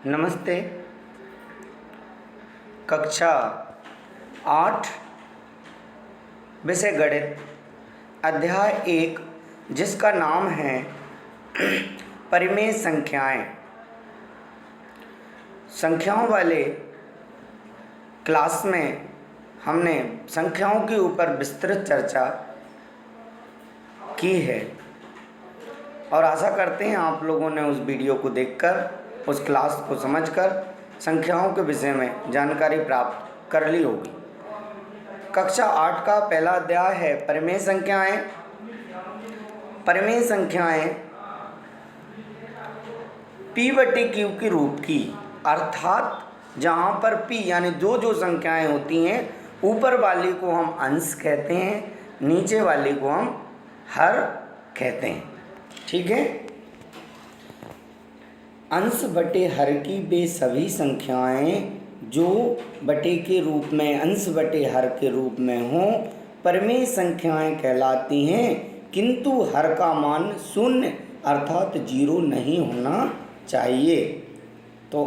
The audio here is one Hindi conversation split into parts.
नमस्ते। कक्षा 8 विषय गणित अध्याय 1 जिसका नाम है परिमेय संख्याएं। संख्याओं वाले क्लास में हमने संख्याओं के ऊपर विस्तृत चर्चा की है और आशा करते हैं आप लोगों ने उस वीडियो को देखकर, उस क्लास को समझकर संख्याओं के विषय में जानकारी प्राप्त कर ली होगी। कक्षा 8 का पहला अध्याय है परिमेय संख्याएं। परिमेय संख्याएं P/Q के रूप की, अर्थात जहाँ पर P यानी जो संख्याएं होती हैं, ऊपर वाली को हम अंश कहते हैं, नीचे वाली को हम हर कहते हैं। ठीक है। अंश बटे हर की वे सभी संख्याएं जो बटे के रूप में, अंश बटे हर के रूप में हों, परिमेय संख्याएं कहलाती हैं, किंतु हर का मान शून्य अर्थात 0 नहीं होना चाहिए। तो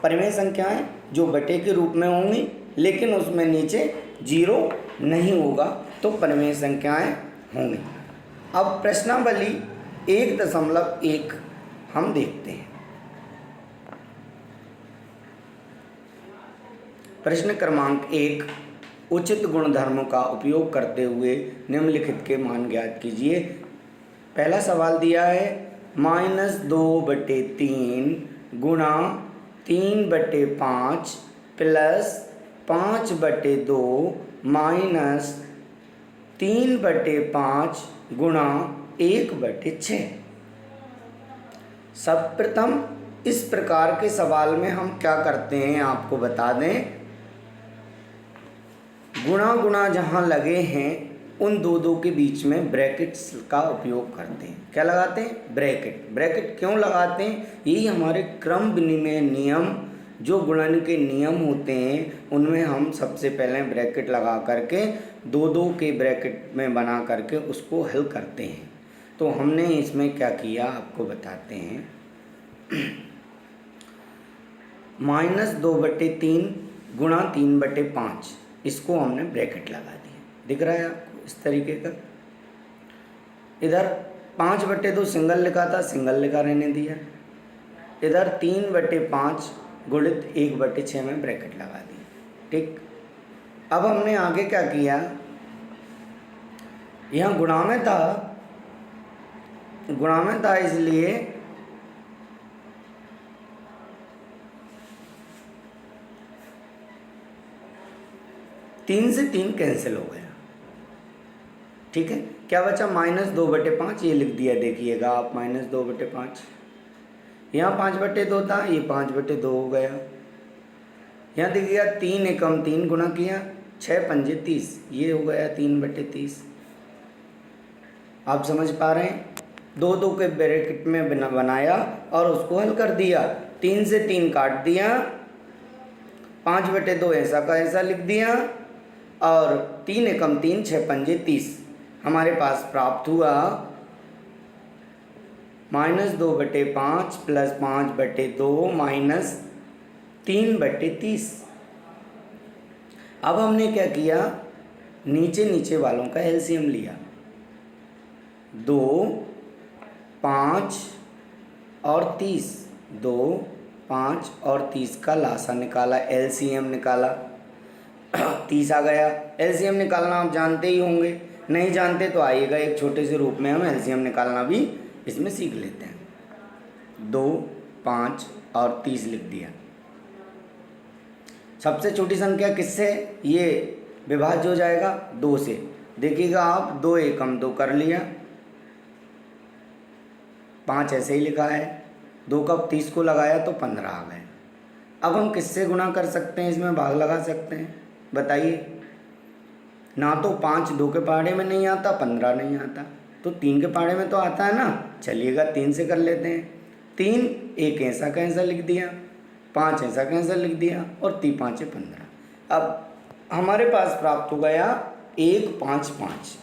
परिमेय संख्याएं जो बटे के रूप में होंगी लेकिन उसमें नीचे 0 नहीं होगा तो परिमेय संख्याएं होंगी। अब प्रश्नावली 1.1 हम देखते हैं। प्रश्न क्रमांक 1, उचित गुणधर्मों का उपयोग करते हुए निम्नलिखित के मान ज्ञात कीजिए। पहला सवाल दिया है -2/3 गुणा 3/5 प्लस 5/2 माइनस 3/5 गुणा 1/6। सर्वप्रथम इस प्रकार के सवाल में हम क्या करते हैं आपको बता दें। गुणा जहाँ लगे हैं उन दो के बीच में ब्रैकेट्स का उपयोग करते हैं। क्या लगाते हैं? ब्रैकेट क्यों लगाते हैं? यही हमारे क्रम विनिमय नियम, जो गुणन के नियम होते हैं उनमें हम सबसे पहले ब्रैकेट लगा करके दो के ब्रैकेट में बना करके उसको हल करते हैं। तो हमने इसमें क्या किया आपको बताते हैं। -2/3 गुणा 3/5, इसको हमने ब्रैकेट लगा दिया। दिख रहा है आपको इस तरीके का। इधर 5/2 सिंगल लिखा था, सिंगल लिखा रहने दिया। इधर 3/5 गुणित 1/6 में ब्रैकेट लगा दिया। ठीक। अब हमने आगे क्या किया, यहाँ गुणा में था इसलिए 3 से 3 कैंसिल हो गया। ठीक है। क्या बचा? -2/5, ये लिख दिया। देखिएगा आप -2/5, यहाँ 5/2 था, ये 5/2 हो गया। यहाँ देखिएगा 3 एकम 3 गुणा किया, 6 पंजे 30, ये हो गया 3/30। आप समझ पा रहे हैं? दो के ब्रैकेट में बनाया और उसको हल कर दिया। 3 से 3 काट दिया, 5/2 ऐसा का ऐसा लिख दिया और 3 एकम 3, 6 पंजे 30। हमारे पास प्राप्त हुआ -2/5 प्लस 5/2 माइनस 3/30। अब हमने क्या किया, नीचे वालों का एलसीएम लिया। 2, 5 और 30, 2, 5 और 30 का लासा निकाला, एलसीएम निकाला। 30 आ गया। एलसीएम निकालना आप जानते ही होंगे, नहीं जानते तो आइएगा एक छोटे से रूप में हम एलसीएम निकालना भी इसमें सीख लेते हैं। 2, 5 और 30 लिख दिया। सबसे छोटी संख्या किससे ये विभाज्य हो जाएगा? 2 से। देखिएगा आप 2 एकम 2 कर लिया, 5 ऐसे ही लिखा है, 2 का 30 को लगाया तो 15 आ गए। अब हम किससे गुणा कर सकते हैं, इसमें भाग लगा सकते हैं? बताइए। ना तो 5 2 के पहाड़े में नहीं आता, 15 नहीं आता, तो 3 के पहाड़े में तो आता है ना। चलिएगा 3 से कर लेते हैं। 3 एक ऐसा का ऐसा लिख दिया, 5 ऐसा का ऐसा लिख दिया और 3 5 15। अब हमारे पास प्राप्त हो गया 1 5 5।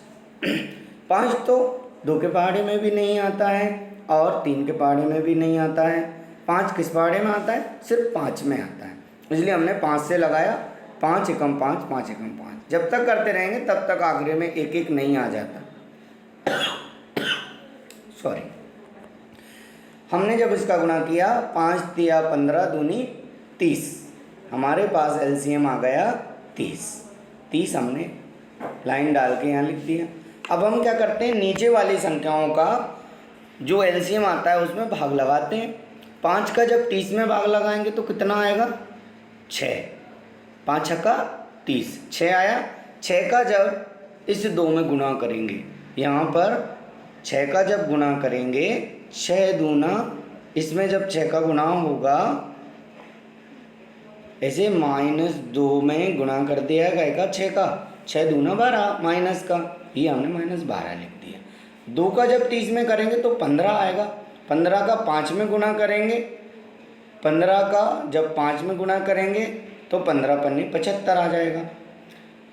5 तो 2 के पहाड़े में भी नहीं आता है और 3 के पहाड़े में भी नहीं आता है। 5 किस पहाड़े में आता है? सिर्फ 5 में आता है, इसलिए हमने 5 से लगाया। 5 एकम 5, 5 एकम 5। जब तक करते रहेंगे तब तक आखिरी में एक एक नहीं आ जाता। सॉरी, हमने जब इसका गुणा किया 5 तिया 15 दूनी 30, हमारे पास एलसीएम आ गया 30। 30 हमने लाइन डाल के यहाँ लिख दिया। अब हम क्या करते हैं, नीचे वाली संख्याओं का जो एलसीएम आता है उसमें भाग लगाते हैं। 5 का जब 30 में भाग लगाएंगे तो कितना आएगा? 6। 5 छक्का 30, 6 आया। 6 का जब इस 2 में गुणा करेंगे, यहाँ पर 6 का जब गुणा करेंगे, 6 दूना, इसमें जब 6 का गुणा होगा ऐसे -2 में गुणा कर दिया जाएगा 6 का। 6 दूना 12 माइनस का, ये हमने -12 लिख दिया। 2 का जब 30 में करेंगे तो 15 आएगा। 15 का 5 में गुणा करेंगे, 15 का जब 5 में गुणा करेंगे तो 15 पन्ने 75 आ जाएगा।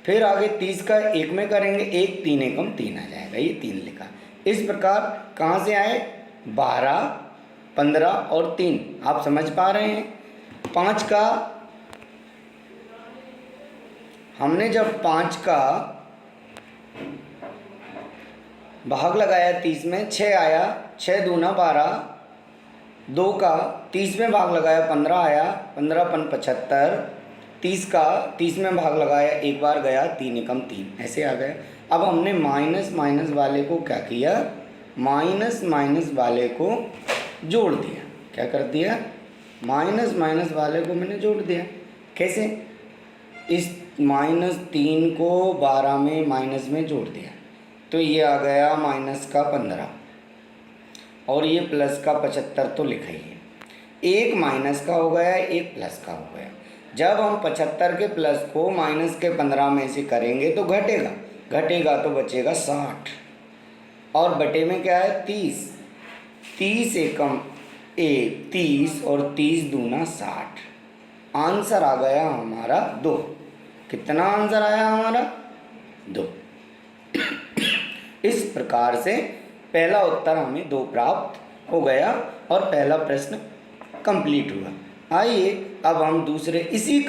फिर आगे 30 का 1 में करेंगे, 1 3 एकम 3 आ जाएगा, ये 3 लिखा। इस प्रकार कहाँ से आए? 12, 15 और 3। आप समझ पा रहे हैं? 5 का हमने जब 5 का भाग लगाया 30 में, 6 आया। 6 दूना 12, 2 का 30 में भाग लगाया 15 आया, 15 पन 75। 30 का 30 में भाग लगाया, एक बार गया, 3 एकम 3, ऐसे आ गया। अब हमने माइनस माइनस वाले को क्या किया? माइनस माइनस वाले को जोड़ दिया। क्या कर दिया? माइनस माइनस वाले को मैंने जोड़ दिया। कैसे? इस -3 को 12 में माइनस में जोड़ दिया तो ये आ गया माइनस का 15 और ये प्लस का 75 तो लिखा ही है। एक माइनस का हो गया, एक प्लस का हो गया। जब हम 75 के प्लस को माइनस के 15 में से करेंगे तो घटेगा, घटेगा तो बचेगा 60 और बटे में क्या है? 30। 30 एकम 1 30 और 30 दूना 60। आंसर आ गया हमारा 2। कितना आंसर आया हमारा? 2। इस प्रकार से पहला उत्तर हमें 2 प्राप्त हो गया और पहला प्रश्न कंप्लीट हुआ। आइए अब हम दूसरे इसी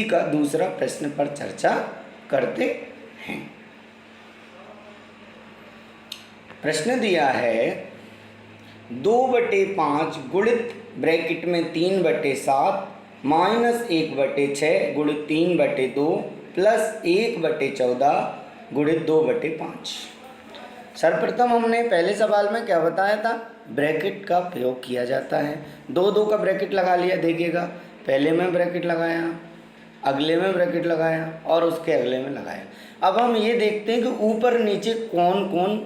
का दूसरा प्रश्न पर चर्चा करते हैं। प्रश्न दिया है 2/5 गुणित ब्रैकेट में 3/7 -1/6 गुणित 3/2 प्लस 1/14 गुणित 2/5। सर्वप्रथम हमने पहले सवाल में क्या बताया था? ब्रैकेट का प्रयोग किया जाता है। 2 का ब्रैकेट लगा लिया, देखिएगा, पहले में ब्रैकेट लगाया, अगले में ब्रैकेट लगाया और उसके अगले में लगाया। अब हम ये देखते हैं कि ऊपर नीचे कौन कौन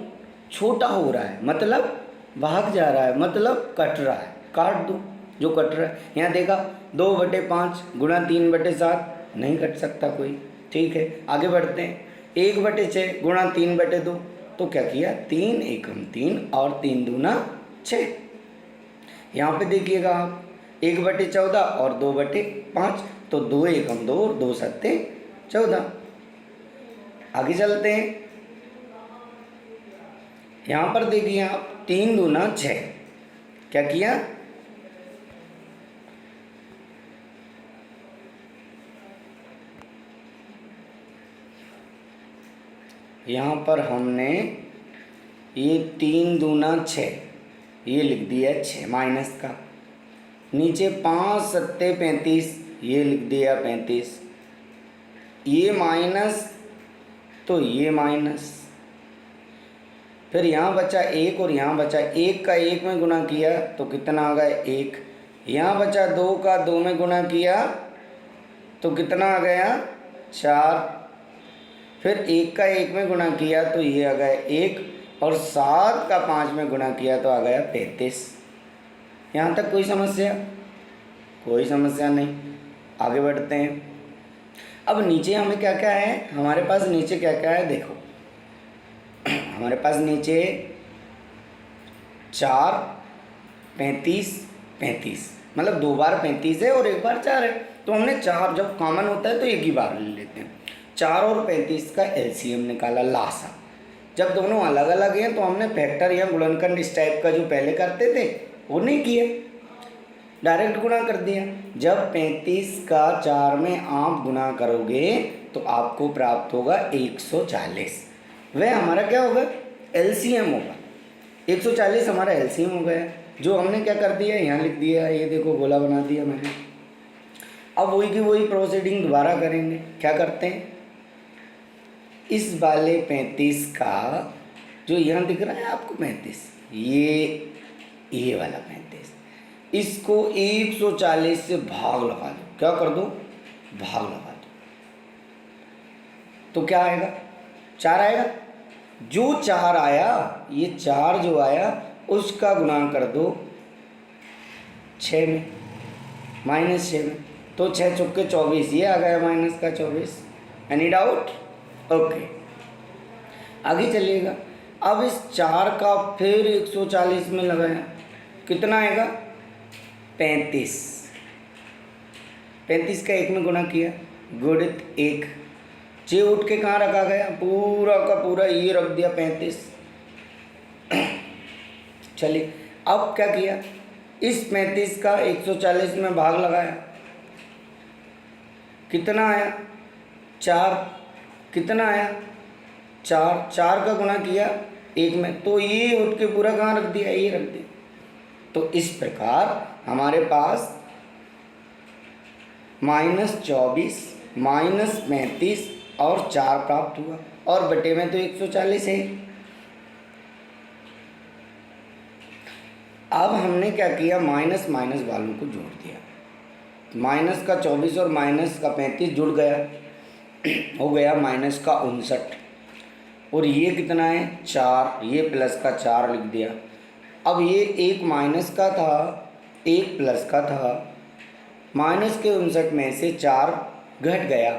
छोटा हो रहा है, मतलब भाग जा रहा है, मतलब कट रहा है। काट दो जो कट रहा है। यहाँ देखा 2/5 गुणा 3/7 नहीं कट सकता कोई, ठीक है। आगे बढ़ते हैं। 1/6 गुणा 3/2 तो क्या किया? 3 एकम 3 और 3 दूना 6। यहाँ पे देखिएगा आप 1/14 और 2/5 तो 2 एकम 2 और 2 सत्ते 14। आगे चलते हैं। यहाँ पर देखिए आप 3 दूना 6। क्या किया? यहाँ पर हमने ये 3 दूना 6 ये लिख दिया 6 माइनस का। नीचे 5 सत्ते 35 ये लिख दिया 35। ये माइनस तो ये माइनस। फिर यहाँ बचा 1 और यहाँ बचा 1 का 1 में गुणा किया तो कितना आ गया? 1। यहाँ बचा 2 का 2 में गुणा किया तो कितना आ गया? 4। फिर 1 का 1 में गुणा किया तो ये आ गया 1 और 7 का 5 में गुणा किया तो आ गया 35। यहाँ तक कोई समस्या? कोई समस्या नहीं। आगे बढ़ते हैं। अब नीचे हमें क्या क्या है? हमारे पास नीचे क्या क्या है देखो। हमारे पास नीचे 4 35 35 मतलब 2 बार 35 है और 1 बार 4 है। तो हमने 4 जब कॉमन होता है तो एक ही बार ले लेते हैं। 4 और 35 का एलसीएम निकाला, लासा। जब दोनों अलग अलग हैं तो हमने फैक्टर या गुणनखंड इस टाइप का जो पहले करते थे वो नहीं किए। डायरेक्ट गुणा कर दिया। जब 35 का 4 में आप गुणा करोगे तो आपको प्राप्त होगा 140। वह हमारा क्या होगा, एलसीएम होगा। 140 हमारा एलसीएम हो गया, जो हमने क्या कर दिया, यहाँ लिख दिया, ये देखो गोला बना दिया मैंने। अब वही की वही प्रोसीडिंग दोबारा करेंगे। क्या करते हैं, इस वाले 35 का जो यहाँ दिख रहा है आपको 35, ये वाला 35, इसको 140 से भाग लगा दो। क्या कर दो, भाग लगा दो, तो क्या आएगा, 4 आएगा। जो 4 आया, ये 4 जो आया उसका गुणा कर दो 6 में, -6 में, तो 6 चौके 24, ये आ गया माइनस का 24। Any doubt? ओके, आगे चलिएगा। अब इस 4 का फिर 140 में लगाया, कितना आएगा, 35। 35 का 1 में गुणा किया, गुणित 1, 6 उठ के कहाँ रखा गया, पूरा का पूरा ये रख दिया 35। चलिए अब क्या किया, इस 35 का 140 में भाग लगाया, कितना आया, 4, कितना आया, 4, 4 का गुणा किया 1 में, तो ये उठ के पूरा कहाँ रख दिया, ये रख दिया। तो इस प्रकार हमारे पास -24, -35 और 4 प्राप्त हुआ, और बटे में तो 140 है। अब हमने क्या किया, माइनस माइनस वालों को जोड़ दिया, माइनस का 24 और माइनस का 35 जुड़ गया, हो गया माइनस का 59, और ये कितना है, 4, ये प्लस का 4 लिख दिया। अब ये एक माइनस का था, एक प्लस का था, माइनस के 59 में से 4 घट गया,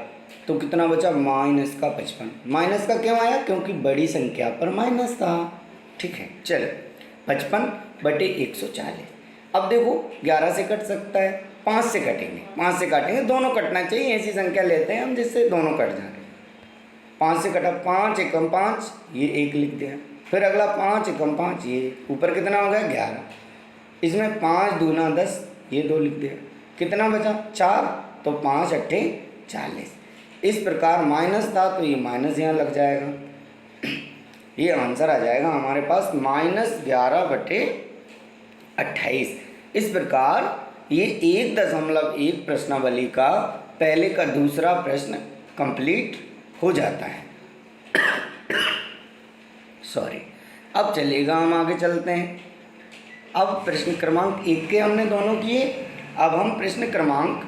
तो कितना बचा, माइनस का 55। माइनस का क्यों आया, क्योंकि बड़ी संख्या पर माइनस था। ठीक है, चलो 55 बटे 140। अब देखो 11 से कट सकता है, 5 से कटेंगे, 5 से काटेंगे, दोनों कटना चाहिए, ऐसी संख्या लेते हैं हम जिससे दोनों कट जाए। 5 से कटा, 5 एकम 5, ये 1 लिख दिया, फिर अगला 5 एकम 5, ये ऊपर कितना हो गया, 11, इसमें 5 दूना 10, ये 2 लिख दिया, कितना बचा, 4, तो 5 अट्ठे 40। इस प्रकार माइनस था तो ये माइनस यहाँ लग जाएगा, ये आंसर आ जाएगा हमारे पास -11 बटे 28। इस प्रकार ये 1.1 प्रश्नावली का पहले का दूसरा प्रश्न कंप्लीट हो जाता है। सॉरी, अब चलिएगा हम आगे चलते हैं। अब प्रश्न क्रमांक 1 के हमने दोनों किए, अब हम प्रश्न क्रमांक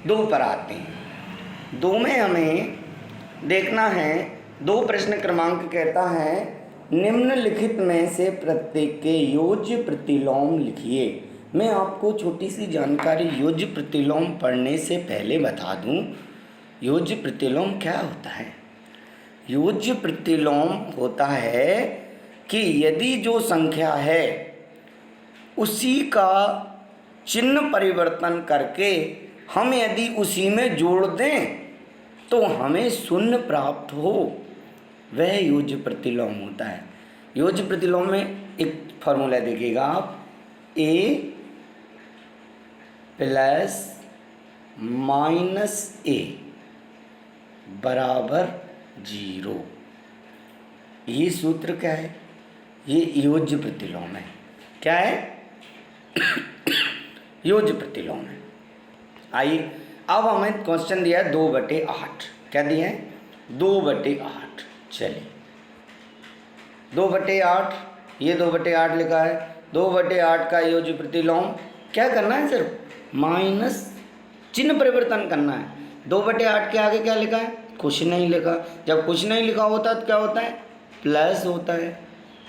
2 पर आते हैं। 2 में हमें देखना है, 2 प्रश्न क्रमांक कहता है निम्नलिखित में से प्रत्येक के योज्य प्रतिलोम लिखिए। मैं आपको छोटी सी जानकारी योज्य प्रतिलोम पढ़ने से पहले बता दूं, योज्य प्रतिलोम क्या होता है। योज्य प्रतिलोम होता है कि यदि जो संख्या है उसी का चिन्ह परिवर्तन करके हम यदि उसी में जोड़ दें तो हमें शून्य प्राप्त हो, वह योज्य प्रतिलोम होता है। योज्य प्रतिलोम में एक फॉर्मूला देखिएगा आप, a प्लस -a बराबर 0। ये सूत्र क्या है, ये योज्य प्रतिलोम है। क्या है, योज्य प्रतिलोम है। आइए, अब हमें क्वेश्चन दिया है 2/8। क्या दिया है, 2/8। चलिए 2/8, ये 2/8 लिखा है, 2/8 का योज्य प्रतिलोम क्या करना है, सिर्फ माइनस चिन्ह परिवर्तन करना है। 2/8 के आगे क्या लिखा है, कुछ नहीं लिखा। जब कुछ नहीं लिखा होता तो क्या होता है, प्लस होता है।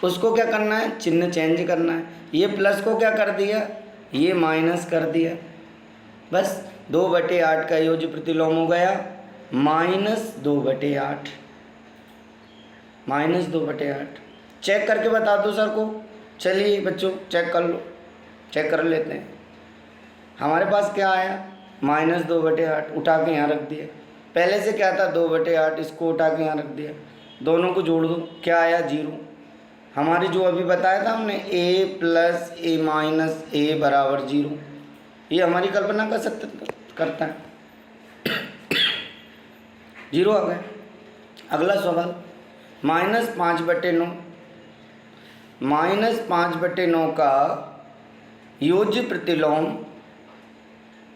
उसको क्या करना है, चिन्ह चेंज करना है। ये प्लस को क्या कर दिया, ये माइनस कर दिया, बस 2/8 का योज्य प्रतिलोम हो गया -2/8, -2/8। चेक करके बता दो सर को। चलिए बच्चों चेक कर लो, चेक कर लेते हैं। हमारे पास क्या आया, -2/8, उठा के यहाँ रख दिया। पहले से क्या था 2/8, इसको उठा के यहाँ रख दिया, दोनों को जोड़ दो, क्या आया, 0। हमारी जो अभी बताया था हमने a + a - a बराबर 0, ये हमारी कल्पना का सत्य करता है। 0 आ गया। अगला सवाल, -5/9। -5/9 का योज्य प्रतिलोम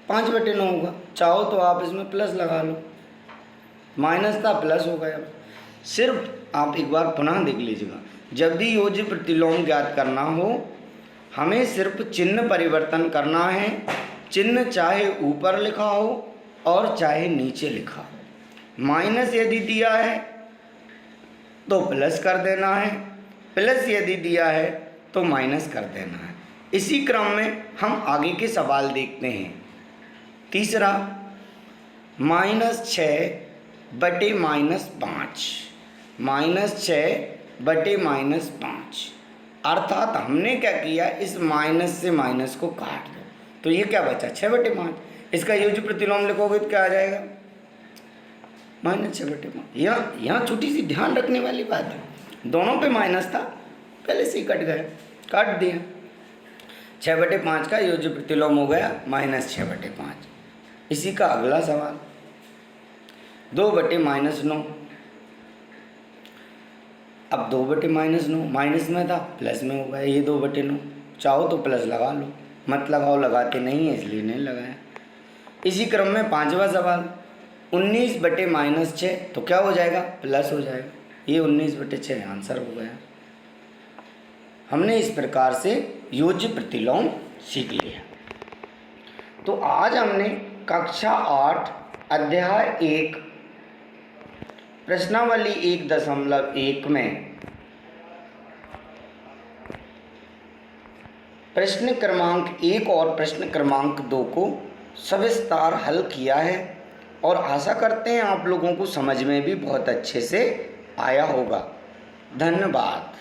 5/9 होगा। चाहो तो आप इसमें प्लस लगा लो, माइनस था प्लस हो गया। सिर्फ आप एक बार पुनः देख लीजिएगा, जब भी योज्य प्रतिलोम ज्ञात करना हो हमें सिर्फ चिन्ह परिवर्तन करना है। चिन्ह चाहे ऊपर लिखा हो और चाहे नीचे लिखा हो। माइनस यदि दिया है तो प्लस कर देना है, प्लस यदि दिया है तो माइनस कर देना है। इसी क्रम में हम आगे के सवाल देखते हैं। तीसरा, -6/-5, -6/-5, अर्थात हमने क्या किया, इस माइनस से माइनस को काट दो तो ये क्या बचा, 6/5। इसका योज्य प्रतिलोम लिखोगे तो क्या आ जाएगा, -6/5। यहाँ छोटी सी ध्यान रखने वाली बात है, दोनों पे माइनस था, पहले से ही कट गया, काट दिया। 6/5 का योज्य प्रतिलोम हो गया -6/5। इसी का अगला सवाल, 2/-9। अब 2/-9 माइनस में था, प्लस में हो गया, ये 2/9। चाहो तो प्लस लगा लो, मत लगाओ, लगाते नहीं है इसलिए नहीं लगाया। इसी क्रम में 5वां सवाल, 19/-6 तो क्या हो जाएगा, प्लस हो जाएगा। ये 19/6 आंसर हो गया। हमने इस प्रकार से योज्य प्रतिलोम सीख लिया। तो आज हमने कक्षा 8 अध्याय 1 प्रश्नावली 1.1 में प्रश्न क्रमांक 1 और प्रश्न क्रमांक 2 को सविस्तार हल किया है और आशा करते हैं आप लोगों को समझ में भी बहुत अच्छे से आया होगा। धन्यवाद।